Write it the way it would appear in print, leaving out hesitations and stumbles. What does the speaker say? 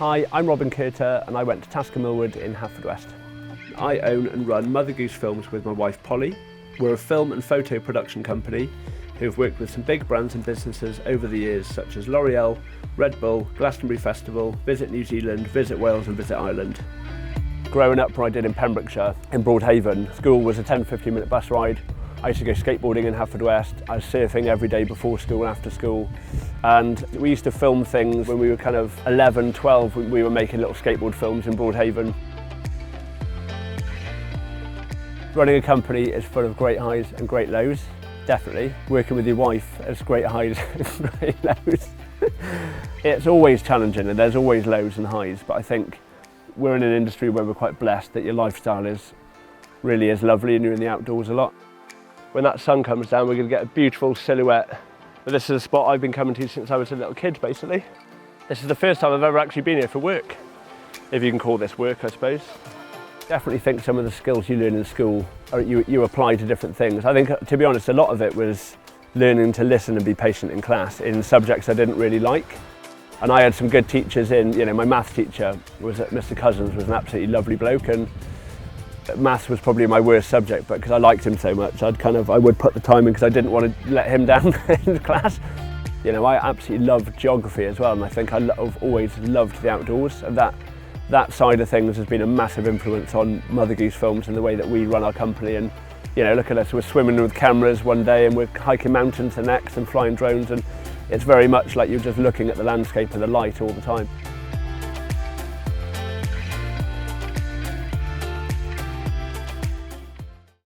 Hi, I'm Robin Curter and I went to Tasker Millwood in Haverfordwest. I own and run Mother Goose Films with my wife Polly. We're a film and photo production company who've worked with some big brands and businesses over the years such as L'Oreal, Red Bull, Glastonbury Festival, Visit New Zealand, Visit Wales and Visit Ireland. Growing up where I did in Pembrokeshire, in Broadhaven, school was a 10-15 minute bus ride. I used to go skateboarding in Haverfordwest. I was surfing every day before school and after school. And we used to film things when we were kind of 11, 12, we were making little skateboard films in Broadhaven. Running a company is full of great highs and great lows, definitely. Working with your wife is great highs and great lows. It's always challenging and there's always lows and highs, but I think we're in an industry where we're quite blessed that your lifestyle really is lovely and you're in the outdoors a lot. When that sun comes down, we're going to get a beautiful silhouette. But this is a spot I've been coming to since I was a little kid, basically. This is the first time I've ever actually been here for work, if you can call this work, I suppose. Definitely think some of the skills you learn in school, you apply to different things. I think, to be honest, a lot of it was learning to listen and be patient in class in subjects I didn't really like. And I had some good teachers my maths teacher was Mr. Cousins, was an absolutely lovely bloke, and maths was probably my worst subject, but because I liked him so much, I would put the time in because I didn't want to let him down in class. I absolutely loved geography as well, and I think I've always loved the outdoors, and that side of things has been a massive influence on Mother Goose Films and the way that we run our company. And look at us, we're swimming with cameras one day and we're hiking mountains the next and flying drones, and it's very much like you're just looking at the landscape and the light all the time.